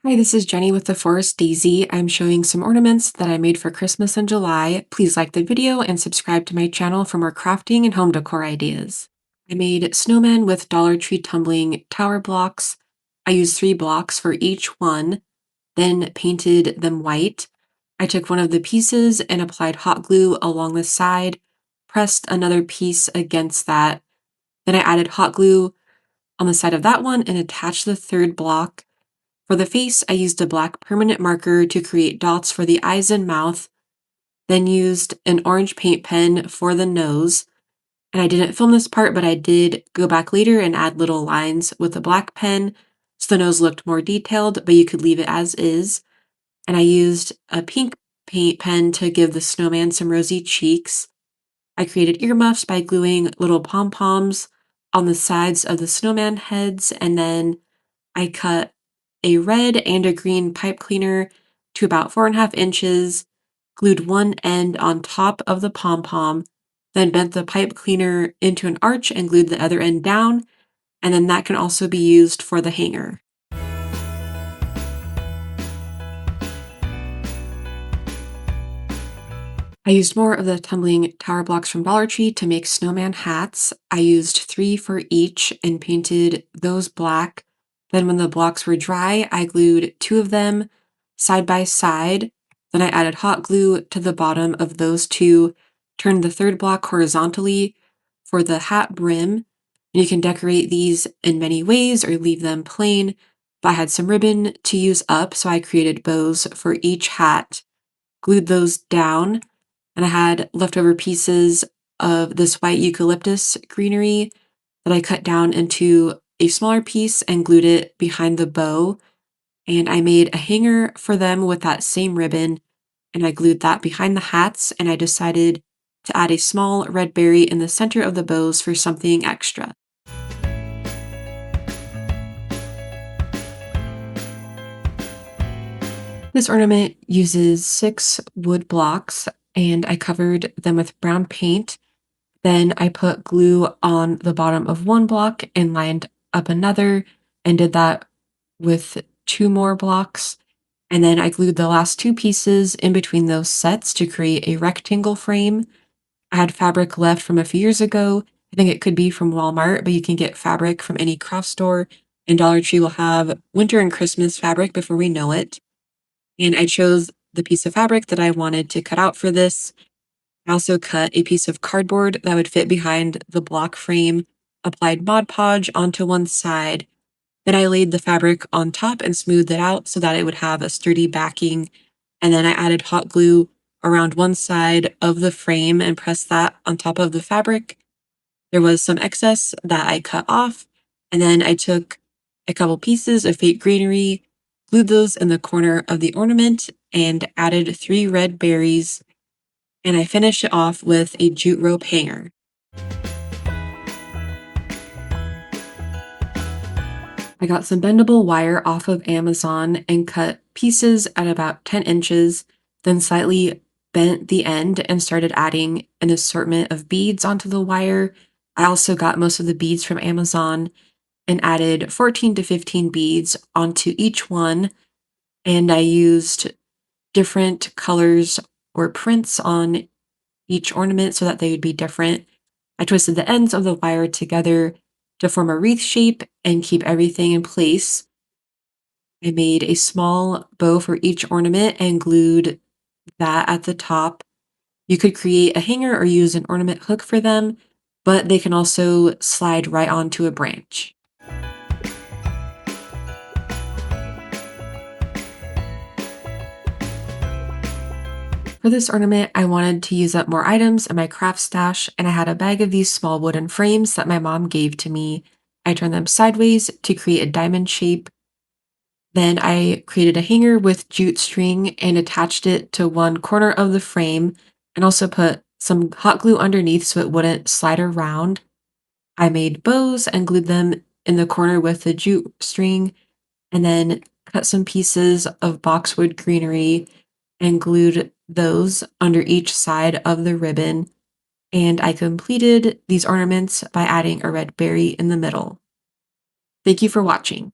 Hi, this is Jenny with the Forest Daisy. I'm showing some ornaments that I made for Christmas in July. Please like the video and subscribe to my channel for more crafting and home decor ideas. I made snowmen with Dollar Tree tumbling tower blocks. I used 3 blocks for each one, then painted them white. I took one of the pieces and applied hot glue along the side, pressed another piece against that. Then I added hot glue on the side of that one and attached the 3rd block. For the face, I used a black permanent marker to create dots for the eyes and mouth, then used an orange paint pen for the nose. And I didn't film this part, but I did go back later and add little lines with a black pen so the nose looked more detailed, but you could leave it as is. And I used a pink paint pen to give the snowman some rosy cheeks. I created earmuffs by gluing little pom-poms on the sides of the snowman heads, and then I cut a red and a green pipe cleaner to about 4.5 inches, glued one end on top of the pom-pom, then bent the pipe cleaner into an arch and glued the other end down, and then that can also be used for the hanger. I used more of the tumbling tower blocks from Dollar Tree to make snowman hats. I used 3 for each and painted those black. Then when the blocks were dry, I glued 2 of them side by side. Then I added hot glue to the bottom of those 2, turned the 3rd block horizontally for the hat brim. And you can decorate these in many ways or leave them plain, but I had some ribbon to use up, so I created bows for each hat, glued those down, and I had leftover pieces of this white eucalyptus greenery that I cut down into a smaller piece and glued it behind the bow. And I made a hanger for them with that same ribbon, and I glued that behind the hats, and I decided to add a small red berry in the center of the bows for something extra. This ornament uses 6 wood blocks, and I covered them with brown paint. Then I put glue on the bottom of 1 block and lined up another, and did that with 2 more blocks. And then I glued the last 2 pieces in between those sets to create a rectangle frame. I had fabric left from a few years ago. I think it could be from Walmart, but you can get fabric from any craft store, and Dollar Tree will have winter and Christmas fabric before we know it. And I chose the piece of fabric that I wanted to cut out for this. I also cut a piece of cardboard that would fit behind the block frame, applied Mod Podge onto one side. Then I laid the fabric on top and smoothed it out so that it would have a sturdy backing. And then I added hot glue around one side of the frame and pressed that on top of the fabric. There was some excess that I cut off, and then I took a couple pieces of fake greenery, glued those in the corner of the ornament, and added 3 red berries, and I finished it off with a jute rope hanger. I got some bendable wire off of Amazon and cut pieces at about 10 inches, then slightly bent the end and started adding an assortment of beads onto the wire. I also got most of the beads from Amazon and added 14 to 15 beads onto each one, and I used different colors or prints on each ornament so that they would be different. I twisted the ends of the wire together to form a wreath shape and keep everything in place. I made a small bow for each ornament and glued that at the top. You could create a hanger or use an ornament hook for them, but they can also slide right onto a branch. For this ornament, I wanted to use up more items in my craft stash, and I had a bag of these small wooden frames that my mom gave to me. I turned them sideways to create a diamond shape. Then I created a hanger with jute string and attached it to one corner of the frame, and also put some hot glue underneath so it wouldn't slide around. I made bows and glued them in the corner with the jute string, and then cut some pieces of boxwood greenery and glued those under each side of the ribbon. And I completed these ornaments by adding a red berry in the middle. Thank you for watching.